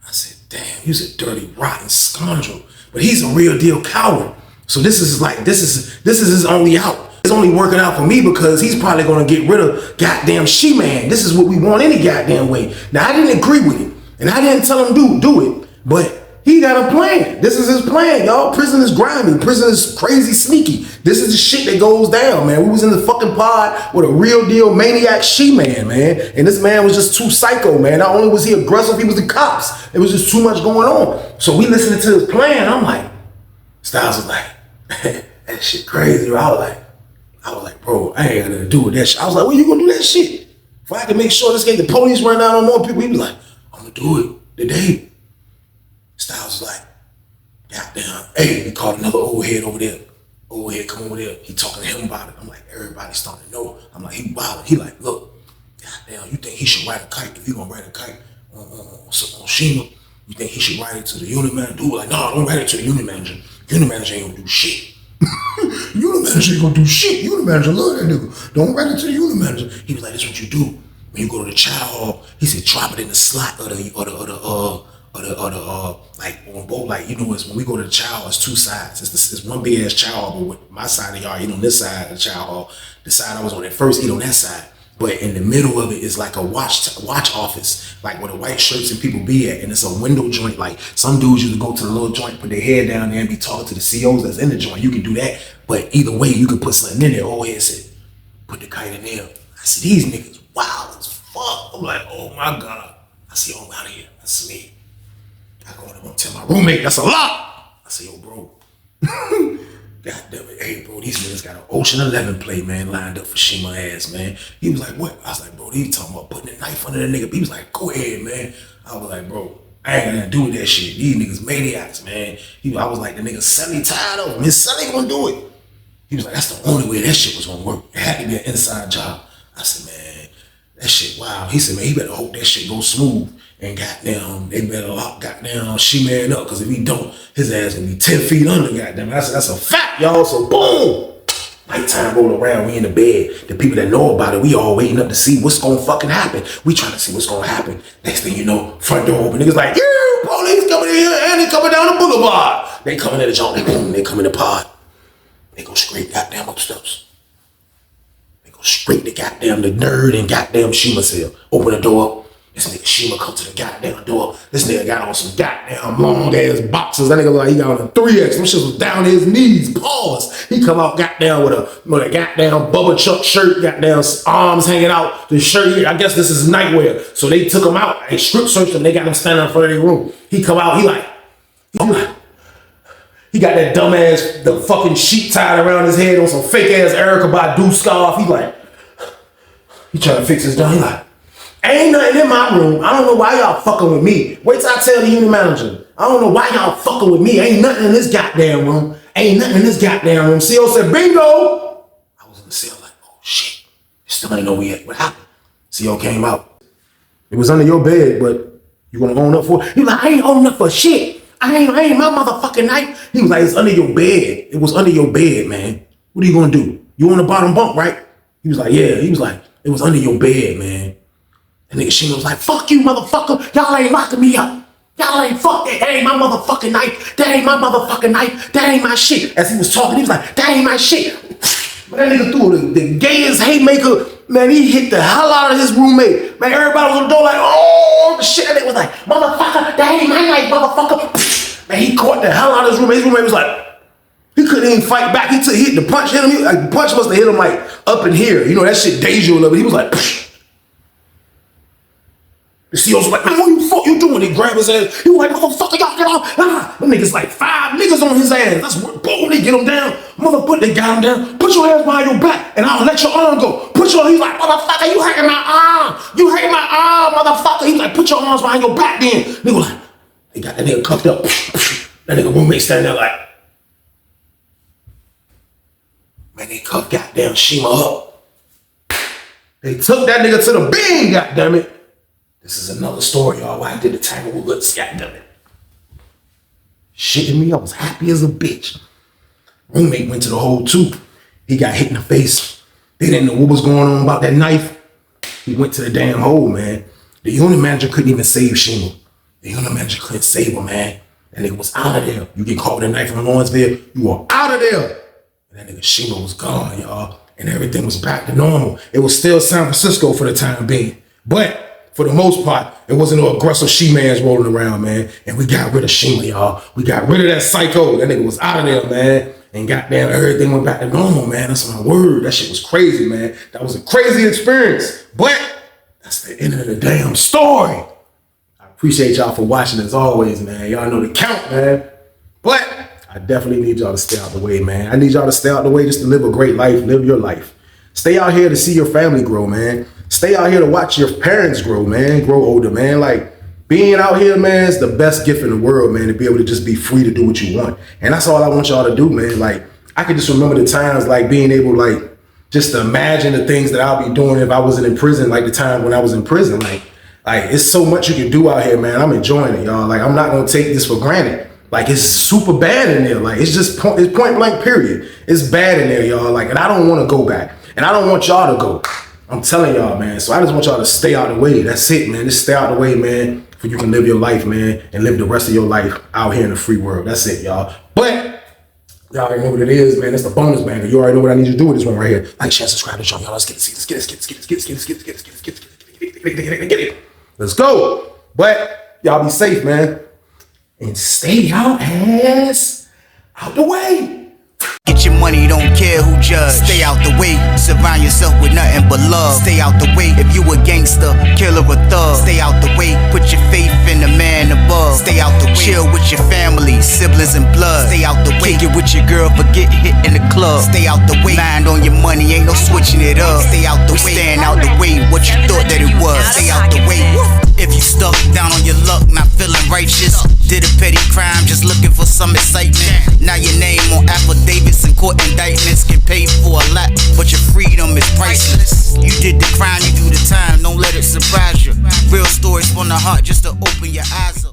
I said, damn, he's a dirty, rotten scoundrel. But he's a real deal coward. So this is his only out. It's only working out for me because he's probably gonna get rid of goddamn she-man. This is what we want any goddamn way. Now I didn't agree with it, and I didn't tell him do it, but he got a plan. This is his plan, y'all. Prison is grimy. Prison is crazy sneaky. This is the shit that goes down, man. We was in the fucking pod with a real deal maniac she-man, man. And this man was just too psycho, man. Not only was he aggressive, he was the cops. It was just too much going on. So we listening to his plan. I'm like, Styles was like, that shit crazy. I was like, bro, I ain't got nothing to do with that shit. I was like, when you gonna do that shit? If I can make sure this ain't the police run down on more people, he was like, I'm gonna do it today. Styles was like, goddamn, hey, he called another old head over there. Old head, come over there. He talking to him about it. I'm like, everybody's starting to know. I'm like, he wild. He like, look, goddamn, you think he should ride a kite? If you gonna ride a kite on Shima, you think he should ride it to the unit manager? Dude, like, no, don't ride it to the unit manager. Unit manager ain't gonna do shit. Unit manager ain't gonna do shit. Unit manager love that nigga. Don't write it to the unit manager. He was like, that's what you do. When you go to the chow hall, he said, drop it in the slot of the like on both, like, you know, it's when we go to the chow, it's two sides. It's one big ass chow hall, but with my side of y'all eat on this side of the chow hall. The side I was on at first eat on that side. But in the middle of it is like a watch office, like where the white shirts and people be at, and it's a window joint. Like some dudes used to go to the little joint, put their head down there and be talking to the COs that's in the joint. You can do that, but either way, you can put something in there. Oh, it said, put the kite in there. I said, these niggas wild as fuck. I'm like, oh my God. I said, oh, out of here. That's me. I go to tell my roommate, that's a lot. I said, yo, bro. God damn it, hey bro, these niggas got an Ocean 11 play, man, lined up for Shima ass, man. He was like, what? I was like, bro, he talking about putting a knife under the nigga. He was like, go ahead, man. I was like, bro, I ain't gonna do that shit. These niggas maniacs, man. I was like, the nigga Sonny tired of him. His son ain't gonna do it. He was like, that's the only way that shit was gonna work. It had to be an inside job. I said, man, that shit wild. He said, man, he better hope that shit goes smooth. And goddamn, they better lock goddamn She-Man up, because if he don't, his ass gonna be 10 feet under, goddamn. I said, that's a fact, y'all. So boom! Nighttime roll around, we in the bed. The people that know about it, we all waiting up to see what's gonna fucking happen. We trying to see what's gonna happen. Next thing you know, front door open. Niggas like, yeah, police coming in here and they coming down the boulevard. They coming in the joint, they come in the pod. They go straight goddamn up steps. They go straight to goddamn the nerd and goddamn Shima cell. Open the door up. This nigga Shima come to the goddamn door. This nigga got on some goddamn long ass boxers. That nigga look like he got on a 3X. Them shit was down to his knees. Pause. He come out goddamn with a goddamn Bubba Chuck shirt, goddamn arms hanging out. The shirt here, I guess this is nightwear. So they took him out and strip searched him. They got him standing in front of their room. He come out, he got that dumb ass, the fucking sheet tied around his head on some fake ass Erykah Badu scarf. He trying to fix his dumb. He like, ain't nothing in my room. I don't know why y'all fucking with me. Wait till I tell the unit manager. I don't know why y'all fucking with me. Ain't nothing in this goddamn room. Ain't nothing in this goddamn room. CO said, bingo. I was in the cell like, oh shit. Still ain't know what happened. CO came out. It was under your bed, but you gonna own up for it? He was like, I ain't owning up for shit. I ain't my motherfucking knife. He was like, it's under your bed. It was under your bed, man. What are you gonna do? You on the bottom bunk, right? He was like, yeah. He was like, it was under your bed, man. And nigga Shima was like, fuck you, motherfucker. Y'all ain't locking me up. Y'all ain't that ain't my motherfucking knife. That ain't my motherfucking knife. That ain't my shit. As he was talking, he was like, that ain't my shit. But that nigga threw the gayest haymaker. Man, he hit the hell out of his roommate. Man, everybody was on the door like, oh, the shit. And it was like, motherfucker, that ain't my knife, motherfucker. Man, he caught the hell out of his roommate. His roommate was like, he couldn't even fight back. The punch hit him. The punch must have hit him like up in here. You know, that shit dazed you a little bit. He was like, psh. The CO's like, man, what the fuck you doing? He grabbed his ass. He was like, motherfucker, y'all get off. Them niggas like 5 niggas on his ass. That's what, boom, they get him down. Motherfucker, they got him down. Put your hands behind your back and I'll let your arm go. He's like, motherfucker, you hurting my arm. You hurting my arm, motherfucker. He's like, put your arms behind your back then. Nigga like, they got that nigga cuffed up. That nigga roommate standing there like, man, they cuffed goddamn Shima up. They took that nigga to the bean, goddammit. This is another story, y'all, why I did the Tiger Woods, goddammit. Shitting me, I was happy as a bitch. Roommate went to the hole too. He got hit in the face. They didn't know what was going on about that knife. He went to the damn hole, man. The unit manager couldn't even save Shima. The unit manager couldn't save him, man. That nigga was out of there. You get caught with a knife in Lawrenville, you are out of there. And that nigga Shima was gone, y'all. And everything was back to normal. It was still San Francisco for the time being. But for the most part, it wasn't no aggressive she-mans rolling around, man. And we got rid of Shima, y'all. We got rid of that psycho. That nigga was out of there, man. And goddamn, everything went back to normal, man. That's my word. That shit was crazy, man. That was a crazy experience. But that's the end of the damn story. I appreciate y'all for watching as always, man. Y'all know the count, man. But I definitely need y'all to stay out the way, man. I need y'all to stay out the way just to live a great life. Live your life. Stay out here to see your family grow, man. Stay out here to watch your parents grow, man. Grow older, man. Like, being out here, man, is the best gift in the world, man, to be able to just be free to do what you want. And that's all I want y'all to do, man. Like, I can just remember the times, like, being able, like, just to imagine the things that I'll be doing if I wasn't in prison, like the time when I was in prison. Like it's so much you can do out here, man. I'm enjoying it, y'all. Like, I'm not gonna take this for granted. Like, it's super bad in there. Like, it's point blank, period. It's bad in there, y'all. Like, and I don't want to go back. And I don't want y'all to go. I'm telling y'all, man. So I just want y'all to stay out of the way. That's it, man. Just stay out of the way, man, so you can live your life, man, and live the rest of your life out here in the free world. That's it, y'all. But y'all already know what it is, man. That's the bonus banger. You already know what I need you to do with this one right here. Like, share, subscribe, and show y'all. Let's get it. Let's go. But y'all be safe, man. And stay y'all ass out the way. Get your money, don't care who judge. Stay out the way, surround yourself with nothing but love. Stay out the way if you a gangster, killer or thug. Stay out the way, put your faith in the man above. Stay out the way, chill with your family, siblings and blood. Stay out the way, kick it with your girl, forget hit in the club. Stay out the way, mind on your money, ain't no switching it up. Stay out the way, stand out the way, what you thought that it was. Stay out the way. If you stuck down on your luck, not feeling righteous, did a petty crime, just looking for some excitement. Now your name on affidavits and court indictments, get paid for a lot, but your freedom is priceless. You did the crime, you do the time, don't let it surprise you. Real stories from the heart, just to open your eyes up.